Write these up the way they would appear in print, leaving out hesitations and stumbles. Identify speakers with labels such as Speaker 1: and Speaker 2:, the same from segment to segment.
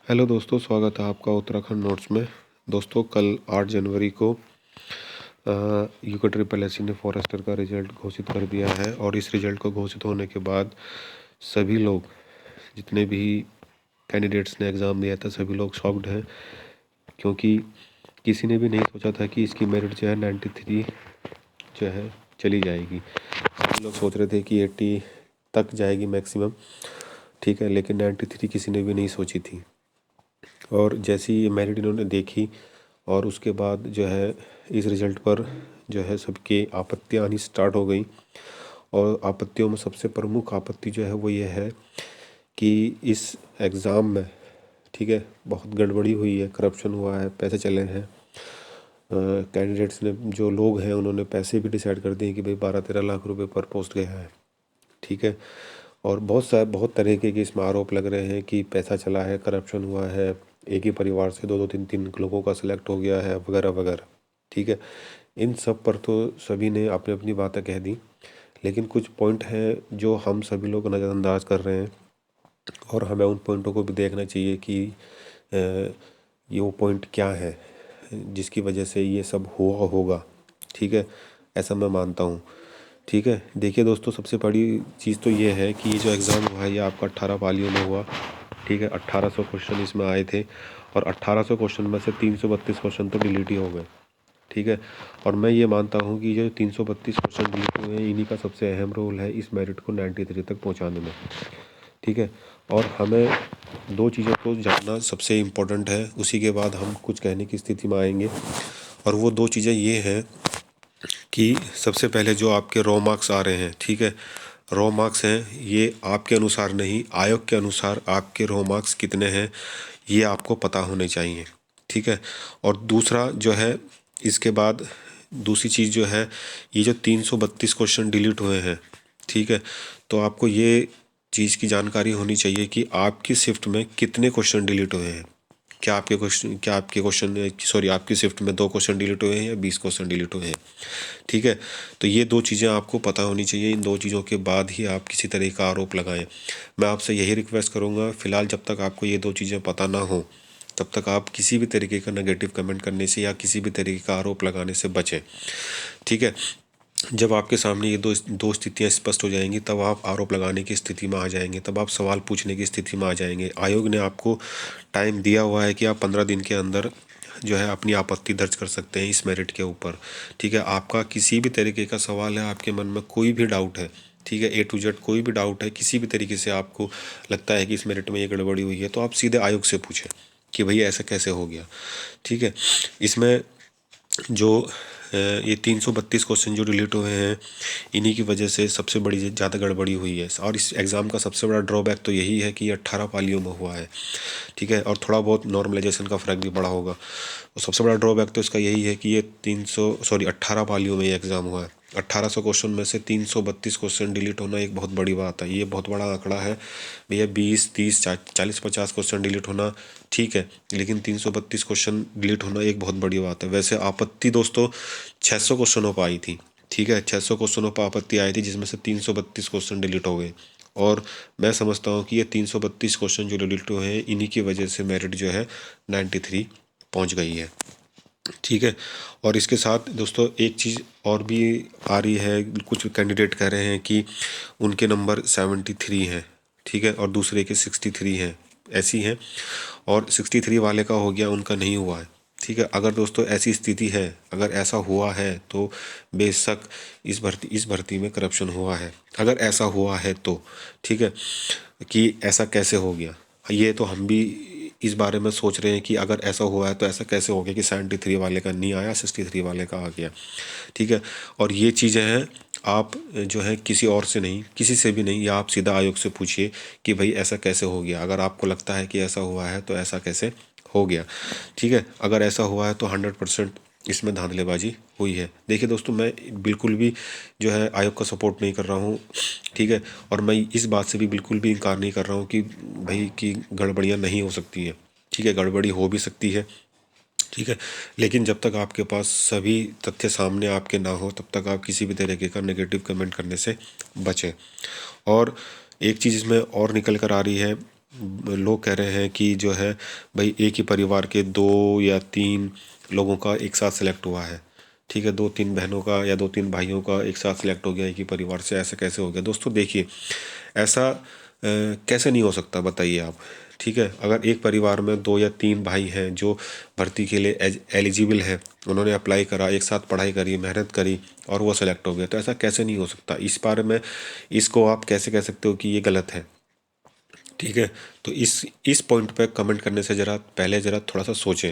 Speaker 1: Hello दोस्तों, स्वागत है आपका उत्तराखंड नोट्स में। दोस्तों, कल 8 जनवरी को यूके ट्रिपल एस ने फॉरेस्टर का रिजल्ट घोषित कर दिया है। और इस रिजल्ट को घोषित होने के बाद सभी लोग, जितने भी कैंडिडेट्स ने एग्ज़ाम दिया था, सभी लोग शॉक्ड हैं, क्योंकि किसी ने भी नहीं सोचा था कि इसकी मेरिट जो है 93 जो है चली जाएगी। सभी लोग सोच रहे थे कि 80 तक जाएगी मैक्सिमम, ठीक है, लेकिन 93 किसी ने भी नहीं सोची थी। और जैसी ये मेरिट इन्होंने देखी और उसके बाद जो है इस रिज़ल्ट पर जो है सबकी आपत्तियाँ आनी स्टार्ट हो गई। और आपत्तियों में सबसे प्रमुख आपत्ति जो है वो ये है कि इस एग्ज़ाम में, ठीक है, बहुत गड़बड़ी हुई है, करप्शन हुआ है, पैसे चले हैं। कैंडिडेट्स ने, जो लोग हैं, उन्होंने पैसे भी डिसाइड कर दिए कि भाई 12-13 लाख रुपए पर पोस्ट गया है, ठीक है। और बहुत तरीके के इसमें आरोप लग रहे हैं कि पैसा चला है, करप्शन हुआ है, एक ही परिवार से दो दो तीन तीन लोगों का सिलेक्ट हो गया है, वगैरह वगैरह, ठीक है। इन सब पर तो सभी ने अपनी अपनी बातें कह दी, लेकिन कुछ पॉइंट हैं जो हम सभी लोग नज़रअंदाज कर रहे हैं और हमें उन पॉइंटों को भी देखना चाहिए कि ये वो पॉइंट क्या है जिसकी वजह से ये सब हुआ होगा, ठीक है, ऐसा मैं मानता हूँ। ठीक है, देखिए दोस्तों, सबसे बड़ी चीज़ तो ये है कि ये जो एग्ज़ाम हुआ है ये आपका 18 पालियों में हुआ, ठीक है। 1800 क्वेश्चन इसमें आए थे और 1800 क्वेश्चन में से 332 क्वेश्चन तो डिलीट ही हो गए, ठीक है। और मैं ये मानता हूँ कि जो 332 क्वेश्चन डिलीट हुए हैं, इन्हीं का सबसे अहम रोल है इस मेरिट को 93 तक पहुँचाने में, ठीक है। और हमें दो चीज़ों को जानना सबसे इम्पोर्टेंट है, उसी के बाद हम कुछ कहने की स्थिति में आएंगे। और वो दो चीज़ें ये हैं कि सबसे पहले जो आपके रॉ मार्क्स आ रहे हैं, ठीक है, रॉ मार्क्स हैं, ये आपके अनुसार नहीं, आयोग के अनुसार आपके रॉ मार्क्स कितने हैं ये आपको पता होने चाहिए, ठीक है। और दूसरा जो है, इसके बाद दूसरी चीज़ जो है, ये जो 332 क्वेश्चन डिलीट हुए हैं, ठीक है, तो आपको ये चीज़ की जानकारी होनी चाहिए कि आपकी शिफ्ट में कितने क्वेश्चन डिलीट हुए हैं। आपकी शिफ्ट में 2 क्वेश्चन डिलीट हुए हैं या 20 क्वेश्चन डिलीट हुए हैं, ठीक है। तो ये दो चीज़ें आपको पता होनी चाहिए। इन दो चीज़ों के बाद ही आप किसी तरह का आरोप लगाएं। मैं आपसे यही रिक्वेस्ट करूँगा, फ़िलहाल जब तक आपको ये दो चीज़ें पता ना हो तब तक आप किसी भी तरीके का नेगेटिव कमेंट करने से या किसी भी तरीके का आरोप लगाने से बचें, ठीक है। जब आपके सामने ये दो स्थितियाँ स्पष्ट हो जाएंगी तब आप आरोप लगाने की स्थिति में आ जाएंगे, तब आप सवाल पूछने की स्थिति में आ जाएंगे। आयोग ने आपको टाइम दिया हुआ है कि आप 15 दिन के अंदर जो है अपनी आपत्ति दर्ज कर सकते हैं इस मेरिट के ऊपर, ठीक है। आपका किसी भी तरीके का सवाल है, आपके मन में कोई भी डाउट है, ठीक है, A to Z कोई भी डाउट है, किसी भी तरीके से आपको लगता है कि इस मेरिट में ये गड़बड़ी हुई है, तो आप सीधे आयोग से पूछें कि भाई ऐसा कैसे हो गया, ठीक है। इसमें जो ये 332 क्वेश्चन जो डिलीट हुए हैं, इन्हीं की वजह से सबसे बड़ी ज़्यादा गड़बड़ी हुई है। और इस एग्ज़ाम का सबसे बड़ा ड्रॉबैक तो यही है कि ये 18 पालियों में हुआ है, ठीक है। और थोड़ा बहुत नॉर्मलाइजेशन का फ़र्क भी पड़ा होगा। और सबसे बड़ा ड्रॉबैक तो इसका यही है कि ये 18 पालियों में ये एग्ज़ाम हुआ है। 1800 क्वेश्चन में से 332 क्वेश्चन डिलीट होना एक बहुत बड़ी बात है, ये बहुत बड़ा आंकड़ा है भैया। 20, 30, 40, 50 क्वेश्चन डिलीट होना ठीक है, लेकिन 332 क्वेश्चन डिलीट होना एक बहुत बड़ी बात है। वैसे आपत्ति दोस्तों 600 क्वेश्चनों पर आई थी, ठीक है, 600 क्वेश्चनों पर आपत्ति आई थी, जिसमें से 332 क्वेश्चन डिलीट हो गए। और मैं समझता हूँ कि ये 332 क्वेश्चन जो डिलीट हुए हैं, इन्हीं की वजह से मेरिट जो है 93 पहुँच गई है, ठीक है। और इसके साथ दोस्तों एक चीज़ और भी आ रही है, कुछ कैंडिडेट कह रहे हैं कि उनके नंबर 73 हैं, ठीक है, और दूसरे के 63 हैं, ऐसी हैं। और 63 वाले का हो गया, उनका नहीं हुआ है, ठीक है। अगर दोस्तों ऐसी स्थिति है, अगर ऐसा हुआ है तो बेशक इस भर्ती में करप्शन हुआ है। अगर ऐसा हुआ है तो ठीक है, कि ऐसा कैसे हो गया, ये तो हम भी इस बारे में सोच रहे हैं कि अगर ऐसा हुआ है तो ऐसा कैसे हो गया कि 73 वाले का नहीं आया, 63 वाले का आ गया, ठीक है। और ये चीज़ें हैं, आप जो है किसी और से नहीं, किसी से भी नहीं, या आप सीधा आयोग से पूछिए कि भाई ऐसा कैसे हो गया। अगर आपको लगता है कि ऐसा हुआ है तो ऐसा कैसे हो गया, ठीक है। अगर ऐसा हुआ है तो 100% इसमें धांधलेबाजी हुई है। देखिए दोस्तों, मैं बिल्कुल भी जो है आयोग का सपोर्ट नहीं कर रहा हूँ, ठीक है। और मैं इस बात से भी बिल्कुल भी इनकार नहीं कर रहा हूँ कि भाई कि गड़बड़ियाँ नहीं हो सकती हैं, ठीक है, गड़बड़ी हो भी सकती है, ठीक है। लेकिन जब तक आपके पास सभी तथ्य सामने आपके ना हो तब तक आप किसी भी तरीके का नेगेटिव कमेंट करने से बचें। और एक चीज़ इसमें और निकल कर आ रही है लोग कह रहे हैं कि जो है भाई एक ही परिवार के 2 या 3 लोगों का एक साथ सिलेक्ट हुआ है। ठीक है, 2-3 बहनों का या 2-3 भाइयों का एक साथ सिलेक्ट हो गया एक ही परिवार से, ऐसे कैसे हो गया? दोस्तों देखिए, ऐसा कैसे नहीं हो सकता बताइए आप। ठीक है, अगर एक परिवार में 2 या 3 भाई हैं जो भर्ती के लिए एलिजिबल हैं, उन्होंने अप्लाई करा, एक साथ पढ़ाई करी, मेहनत करी और वो सेलेक्ट हो गया, तो ऐसा कैसे नहीं हो सकता? इस बारे में इसको आप कैसे कह सकते हो कि ये गलत है? ठीक है, तो इस पॉइंट पे कमेंट करने से ज़रा पहले ज़रा थोड़ा सा सोचें।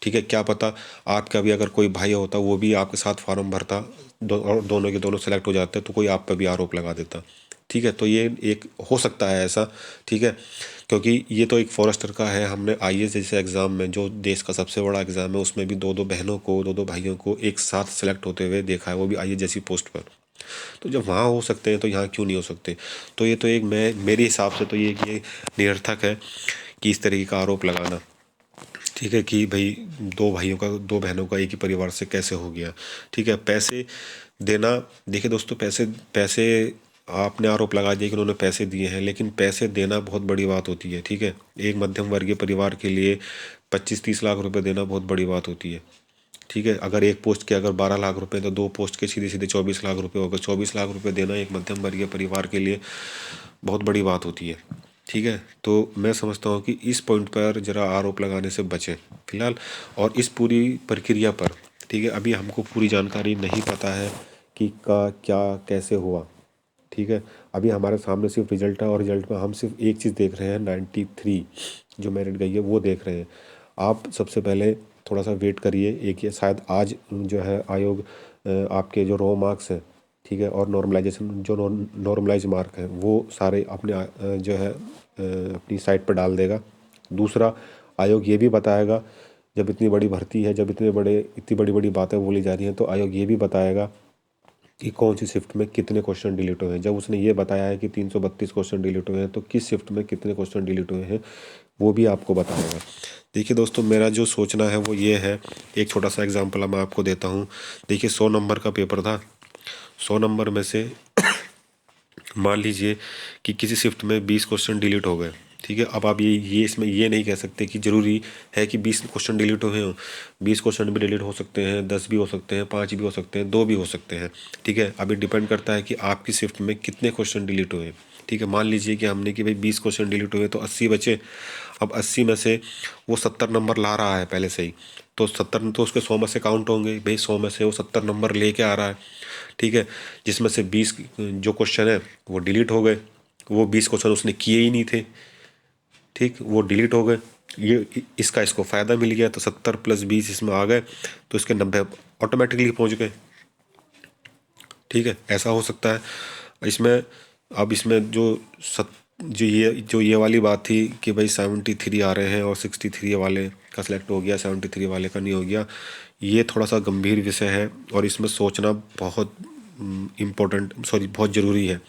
Speaker 1: ठीक है, क्या पता आपका भी अगर कोई भाई होता, वो भी आपके साथ फॉर्म भरता, और दोनों के दोनों सेलेक्ट हो जाते, तो कोई आप पे भी आरोप लगा देता। ठीक है, तो ये एक हो सकता है ऐसा। ठीक है, क्योंकि ये तो एक फॉरेस्टर का है, हमने आईएएस जैसे एग्ज़ाम में, जो देश का सबसे बड़ा एग्ज़ाम है, उसमें भी 2-2 बहनों को, 2-2 भाइयों को एक साथ सेलेक्ट होते हुए देखा है, वो भी आईएएस जैसी पोस्ट पर। तो जब वहाँ हो सकते हैं तो यहाँ क्यों नहीं हो सकते? तो ये तो एक, मैं मेरे हिसाब से तो ये निरर्थक है कि इस तरीके का आरोप लगाना। ठीक है, कि भाई 2 भाइयों का, 2 बहनों का एक ही परिवार से कैसे हो गया? ठीक है, पैसे देना, देखिए दोस्तों, पैसे पैसे आपने आरोप लगा दिया कि उन्होंने पैसे दिए हैं, लेकिन पैसे देना बहुत बड़ी बात होती है। ठीक है, एक मध्यम वर्गीय परिवार के लिए 25-30 लाख रुपए देना बहुत बड़ी बात होती है। ठीक है, अगर एक पोस्ट के अगर 12 लाख रुपए, तो 2 पोस्ट के सीधे सीधे 24 लाख रुपए हो गए। 24 लाख रुपए देना एक मध्यम वर्गीय परिवार के लिए बहुत बड़ी बात होती है। ठीक है, तो मैं समझता हूँ कि इस पॉइंट पर ज़रा आरोप लगाने से बचें फिलहाल। और इस पूरी प्रक्रिया पर, ठीक है, अभी हमको पूरी जानकारी नहीं पता है कि का क्या कैसे हुआ। ठीक है, अभी हमारे सामने सिर्फ रिजल्ट है, और रिजल्ट में हम सिर्फ एक चीज़ देख रहे हैं, 93 जो मेरिट गई है वो देख रहे हैं। आप सबसे पहले थोड़ा सा वेट करिए, एक ये शायद आज जो है आयोग आपके जो रॉ मार्क्स हैं, ठीक है, और नॉर्मलाइजेशन जो नॉर्मलाइज मार्क हैं, वो सारे अपने जो है अपनी साइट पर डाल देगा। दूसरा, आयोग ये भी बताएगा, जब इतनी बड़ी भर्ती है, जब इतनी बड़ी बड़ी बातें बोली जा रही हैं, तो आयोग ये भी बताएगा कि कौन सी शिफ्ट में कितने क्वेश्चन डिलीट हुए हैं। जब उसने ये बताया है कि 332 क्वेश्चन डिलीट हुए हैं, तो किस शिफ्ट में कितने क्वेश्चन डिलीट हुए हैं वो भी आपको बताएगा। देखिए दोस्तों, मेरा जो सोचना है वो ये है, एक छोटा सा एग्जांपल मैं आपको देता हूँ। देखिए, 100 नंबर का पेपर था। 100 नंबर में से मान लीजिए कि किसी शिफ्ट में 20 क्वेश्चन डिलीट हो गए। ठीक है, अब आप ये इसमें ये नहीं कह सकते कि ज़रूरी है कि 20 क्वेश्चन डिलीट हुए हों। 20 क्वेश्चन भी डिलीट हो सकते हैं, 10 भी हो सकते हैं, 5 भी हो सकते हैं, 2 भी हो सकते हैं। ठीक है, अभी डिपेंड करता है कि आपकी शिफ्ट में कितने क्वेश्चन डिलीट हुए। ठीक है, मान लीजिए कि हमने कि भाई 20 क्वेश्चन डिलीट हुए तो 80 बचे। अब 80 में से वो 70 नंबर ला रहा है पहले से ही, तो 70 तो उसके 100 में से काउंट होंगे भाई, 100 में से वो 70 नंबर लेके आ रहा है। ठीक है, जिसमें से 20 जो क्वेश्चन है वो डिलीट हो गए, वो 20 क्वेश्चन उसने किए ही नहीं थे। ठीक, वो डिलीट हो गए, ये इसका इसको फ़ायदा मिल गया, तो 70 + 20 इसमें आ गए, तो इसके 90 ऑटोमेटिकली पहुंच गए। ठीक है, ऐसा हो सकता है इसमें। अब इसमें जो ये वाली बात थी कि भाई 73 आ रहे हैं और 63 वाले का सिलेक्ट हो गया, 73 वाले का नहीं हो गया, ये थोड़ा सा गंभीर विषय है, और इसमें सोचना बहुत बहुत ज़रूरी है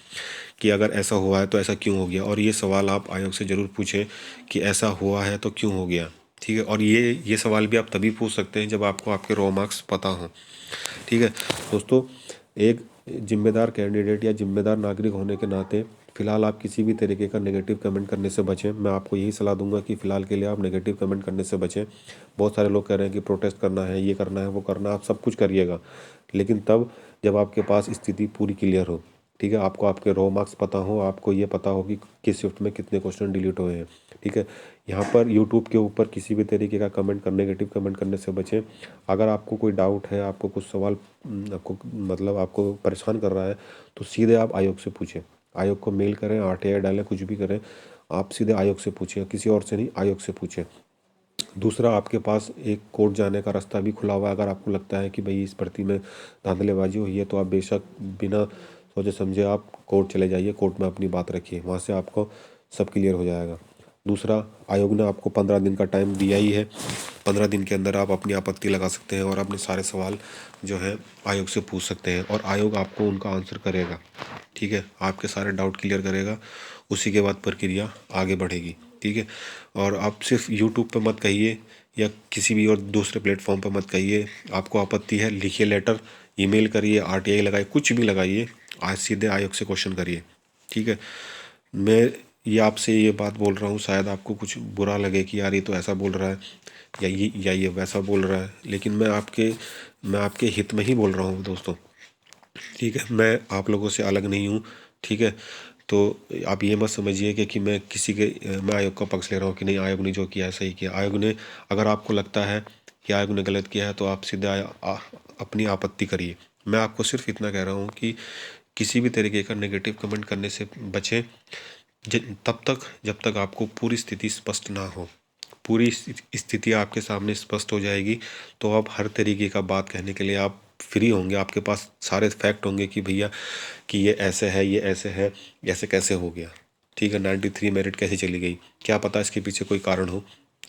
Speaker 1: कि अगर ऐसा हुआ है तो ऐसा क्यों हो गया। और ये सवाल आप आयोग से ज़रूर पूछें कि ऐसा हुआ है तो क्यों हो गया। ठीक है, और ये सवाल भी आप तभी पूछ सकते हैं जब आपको आपके रॉ मार्क्स पता हों। ठीक है दोस्तों, एक जिम्मेदार कैंडिडेट या जिम्मेदार नागरिक होने के नाते फ़िलहाल आप किसी भी तरीके का नेगेटिव कमेंट करने से बचें। मैं आपको यही सलाह दूंगा कि फ़िलहाल के लिए आप नेगेटिव कमेंट करने से बचें। बहुत सारे लोग कह रहे हैं कि प्रोटेस्ट करना है, ये करना है, वो करना है, आप सब कुछ करिएगा, लेकिन तब जब आपके पास स्थिति पूरी क्लियर हो। ठीक है, आपको आपके रॉ मार्क्स पता हो, आपको ये पता हो कि किस शिफ्ट में कितने क्वेश्चन डिलीट हुए हैं। ठीक है, यहाँ पर यूट्यूब के ऊपर किसी भी तरीके का नेगेटिव कमेंट करने से बचें। अगर आपको कोई डाउट है, आपको कुछ सवाल आपको मतलब आपको परेशान कर रहा है, तो सीधे आप आयोग से पूछें। आयोग को मेल करें, आरटीआई डालें, कुछ भी करें, आप सीधे आयोग से पूछें, किसी और से नहीं, आयोग से पूछें। दूसरा, आपके पास एक कोर्ट जाने का रास्ता भी खुला हुआ है। अगर आपको लगता है कि भाई इस भर्ती में धांधलेबाजी हुई है, तो आप बेशक बिना सोचे समझे आप कोर्ट चले जाइए, कोर्ट में अपनी बात रखिए, वहाँ से आपको सब क्लियर हो जाएगा। दूसरा, आयोग ने आपको 15 दिन का टाइम दिया ही है। 15 दिन के अंदर आप अपनी आपत्ति लगा सकते हैं और अपने सारे सवाल जो है आयोग से पूछ सकते हैं, और आयोग आपको उनका आंसर करेगा। ठीक है, आपके सारे डाउट क्लियर करेगा, उसी के बाद प्रक्रिया आगे बढ़ेगी। ठीक है, और आप सिर्फ यूट्यूब पे मत कहिए या किसी भी और दूसरे प्लेटफॉर्म पे मत कहिए। आपको आपत्ति है, लिखिए लेटर, ईमेल करिए, आरटीआई लगाइए, कुछ भी लगाइए, आज सीधे आयोग से क्वेश्चन करिए। ठीक है, मैं ये आपसे ये बात बोल रहा हूँ, शायद आपको कुछ बुरा लगे कि यार ये तो ऐसा बोल रहा है या ये वैसा बोल रहा है, लेकिन मैं आपके हित में ही बोल रहा हूँ दोस्तों। ठीक है, मैं आप लोगों से अलग नहीं हूँ। ठीक है, तो आप ये मत समझिए कि मैं आयोग का पक्ष ले रहा हूँ कि नहीं, आयोग ने जो किया है सही किया। आयोग ने, अगर आपको लगता है कि आयोग ने गलत किया है तो आप सीधा अपनी आपत्ति करिए। मैं आपको सिर्फ इतना कह रहा हूँ कि किसी भी तरीके का नेगेटिव कमेंट करने से बचें, तब तक जब तक आपको पूरी स्थिति स्पष्ट ना हो। पूरी स्थिति आपके सामने स्पष्ट हो जाएगी तो आप हर तरीके का बात कहने के लिए आप फ्री होंगे, आपके पास सारे फैक्ट होंगे कि भैया कि ये ऐसे है, ये ऐसे है, ऐसे कैसे हो गया। ठीक है, 93 मेरिट कैसे चली गई, क्या पता इसके पीछे कोई कारण हो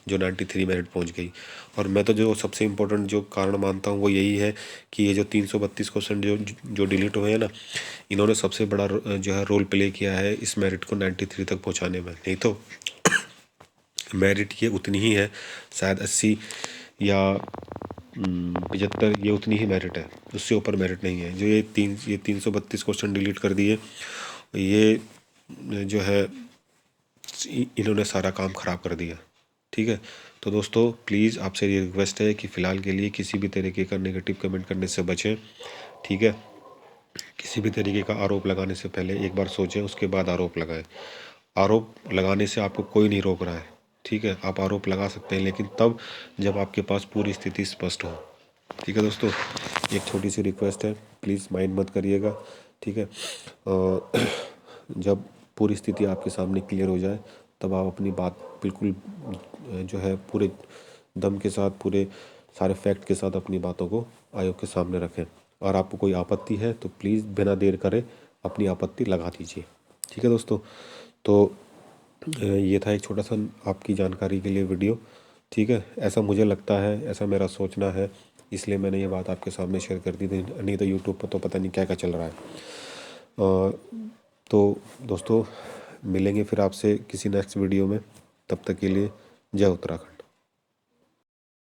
Speaker 1: जो 93 मेरिट पहुंच गई। और मैं तो जो सबसे इम्पोर्टेंट जो कारण मानता हूँ वो यही है कि ये जो 332 क्वेश्चन जो डिलीट हुए हैं ना, इन्होंने सबसे बड़ा जो है रोल प्ले किया है इस मेरिट को 93 तक पहुँचाने में। नहीं तो मेरिट ये उतनी ही है, शायद 80 या 75, ये उतनी ही मेरिट है, उससे ऊपर मेरिट नहीं है। जो ये 332 क्वेश्चन डिलीट कर दिए, ये जो है इन्होंने सारा काम ख़राब कर दिया। ठीक है, तो दोस्तों प्लीज़ आपसे ये रिक्वेस्ट है कि फ़िलहाल के लिए किसी भी तरीके का नेगेटिव कमेंट करने से बचें। ठीक है, किसी भी तरीके का आरोप लगाने से पहले एक बार सोचें, उसके बाद आरोप लगाएं। आरोप लगाने से आपको कोई नहीं रोक रहा है। ठीक है, आप आरोप लगा सकते हैं लेकिन तब जब आपके पास पूरी स्थिति स्पष्ट हो। ठीक है दोस्तों, एक छोटी सी रिक्वेस्ट है, प्लीज़ माइंड मत करिएगा। ठीक है, जब पूरी स्थिति आपके सामने क्लियर हो जाए तब आप अपनी बात बिल्कुल जो है पूरे दम के साथ, पूरे सारे फैक्ट के साथ अपनी बातों को आयोग के सामने रखें। और आपको कोई आपत्ति है तो प्लीज़ बिना देर करे अपनी आपत्ति लगा दीजिए। ठीक है दोस्तों, तो ये था एक छोटा सा आपकी जानकारी के लिए वीडियो। ठीक है, ऐसा मुझे लगता है, ऐसा मेरा सोचना है, इसलिए मैंने ये बात आपके सामने शेयर कर दी थी। नहीं तो यूट्यूब पर तो पता नहीं क्या क्या चल रहा है। तो दोस्तों मिलेंगे फिर आपसे किसी नेक्स्ट वीडियो में, तब तक के लिए जय उत्तराखंड।